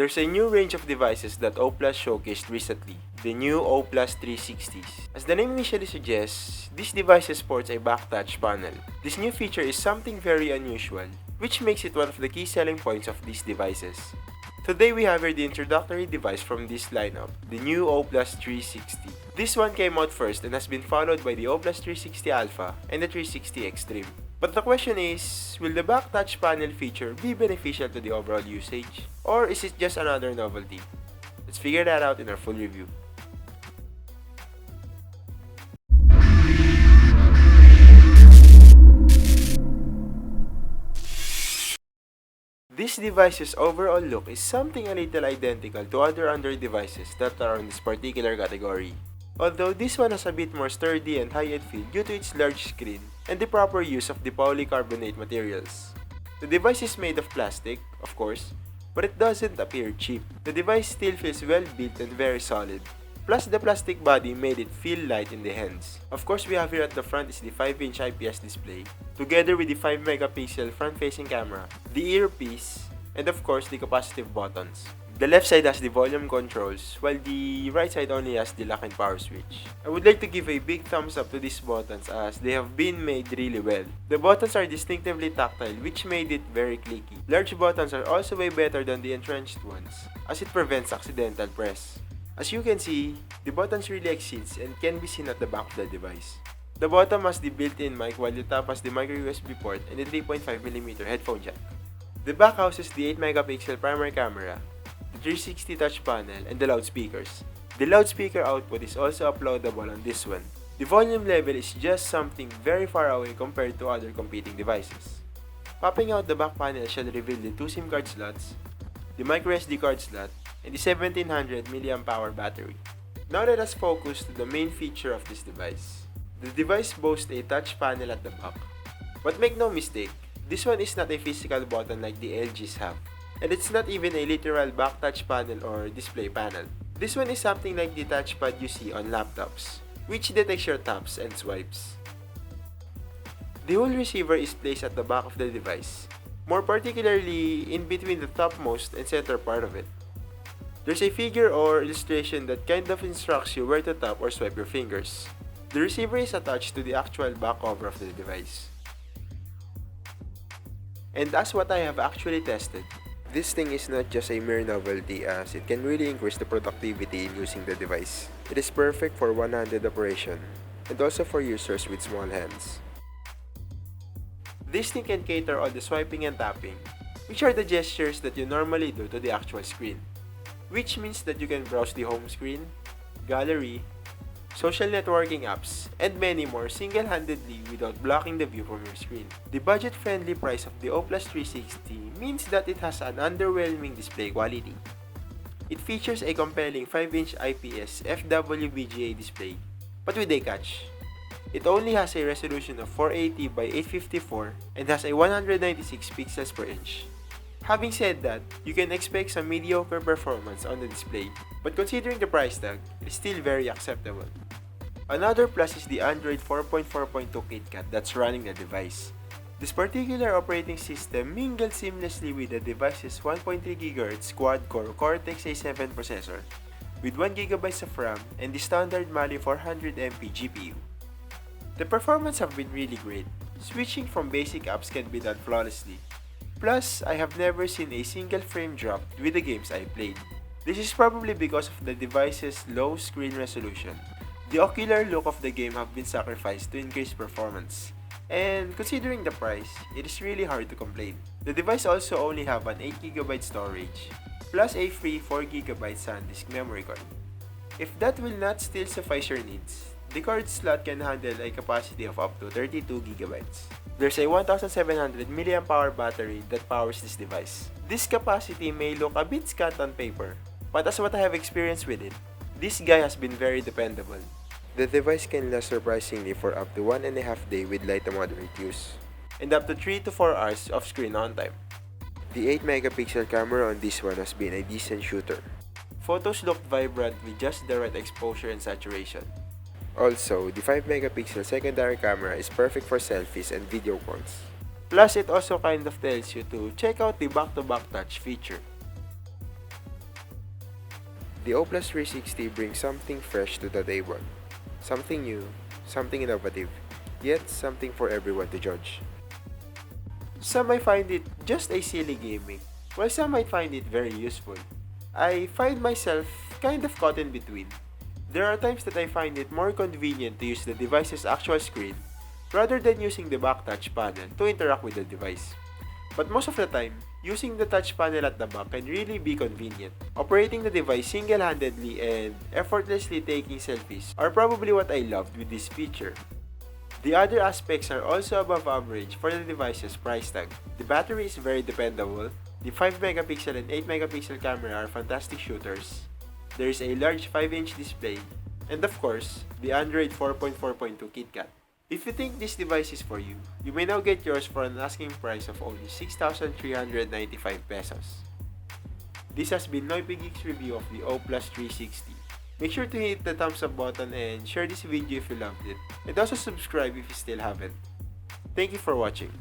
There's a new range of devices that O+ showcased recently, the new O+ 360s. As the name initially suggests, this device sports a back-touch panel. This new feature is something very unusual, which makes it one of the key selling points of these devices. Today we have here the introductory device from this lineup, the new O+ 360. This one came out first and has been followed by the O+ 360 Alpha and the 360 Extreme. But the question is, will the back touch panel feature be beneficial to the overall usage? Or is it just another novelty? Let's figure that out in our full review. This device's overall look is something a little identical to other Android devices that are in this particular category. Although this one has a bit more sturdy and high-end feel due to its large screen and the proper use of the polycarbonate materials. The device is made of plastic, of course, but it doesn't appear cheap. The device still feels well built and very solid. Plus, the plastic body made it feel light in the hands. Of course, we have here at the front is the 5-inch IPS display, together with the 5-megapixel front-facing camera, the earpiece, and of course, the capacitive buttons. The left side has the volume controls, while the right side only has the lock and power switch. I would like to give a big thumbs up to these buttons as they have been made really well. The buttons are distinctively tactile, which made it very clicky. Large buttons are also way better than the entrenched ones, as it prevents accidental press. As you can see, the buttons really exist and can be seen at the back of the device. The bottom has the built-in mic while the top has the micro USB port and the 3.5mm headphone jack. The back houses the 8-megapixel primary camera, the 360 touch panel, and the loudspeakers. The loudspeaker output is also uploadable on this one. The volume level is just something very far away compared to other competing devices. Popping out the back panel shall reveal the 2 SIM card slots, the micro SD card slot, and the 1700 mAh battery. Now let us focus to the main feature of this device. The device boasts a touch panel at the back. But make no mistake, this one is not a physical button like the LGs have. And it's not even a literal back touch panel or display panel. This one is something like the touchpad you see on laptops, which detects your taps and swipes. The whole receiver is placed at the back of the device, more particularly in between the topmost and center part of it. There's a figure or illustration that kind of instructs you where to tap or swipe your fingers. The receiver is attached to the actual back cover of the device. And as what I have actually tested, this thing is not just a mere novelty as it can really increase the productivity in using the device. It is perfect for one-handed operation and also for users with small hands. This thing can cater all the swiping and tapping, which are the gestures that you normally do to the actual screen. Which means that you can browse the home screen, gallery, social networking apps, and many more single-handedly without blocking the view from your screen. The budget-friendly price of the O+ 360 means that it has an underwhelming display quality. It features a compelling 5-inch IPS FWBGA display, but with a catch. It only has a resolution of 480 by 854 and has a 196 pixels per inch. Having said that, you can expect some mediocre performance on the display, but considering the price tag, it's still very acceptable. Another plus is the Android 4.4.2 Kitkat that's running the device. This particular operating system mingles seamlessly with the device's 1.3 GHz quad-core Cortex-A7 processor, with 1 GB of RAM and the standard Mali 400MP GPU. The performance have been really great. Switching from basic apps can be done flawlessly. Plus, I have never seen a single frame drop with the games I played. This is probably because of the device's low screen resolution. The ocular look of the game have been sacrificed to increase performance. And considering the price, it is really hard to complain. The device also only have an 8GB storage, plus a free 4GB SanDisk memory card. If that will not still suffice your needs, the card slot can handle a capacity of up to 32GB. There's a 1700 mAh battery that powers this device. This capacity may look a bit scant on paper, but as what I have experienced with it, this guy has been very dependable. The device can last surprisingly for up to 1.5 days with light to moderate use, and up to 3 to 4 hours of screen on time. The 8-megapixel camera on this one has been a decent shooter. Photos look vibrant with just the right exposure and saturation. Also, the 5-megapixel secondary camera is perfect for selfies and video calls. Plus, it also kind of tells you to check out the back-to-back touch feature. The O Plus 360 brings something fresh to the table. Something new, something innovative, yet something for everyone to judge. Some might find it just a silly gimmick, while some might find it very useful. I find myself kind of caught in between. There are times that I find it more convenient to use the device's actual screen rather than using the back touch panel to interact with the device. But most of the time, using the touch panel at the back can really be convenient. Operating the device single-handedly and effortlessly taking selfies are probably what I loved with this feature. The other aspects are also above average for the device's price tag. The battery is very dependable, the 5MP and 8MP camera are fantastic shooters, there is a large 5-inch display, and of course, the Android 4.4.2 Kitkat. If you think this device is for you, you may now get yours for an asking price of only 6,395 pesos. This has been NoypiGeeks' review of the O Plus 360. Make sure to hit the thumbs up button and share this video if you loved it. And also subscribe if you still haven't. Thank you for watching.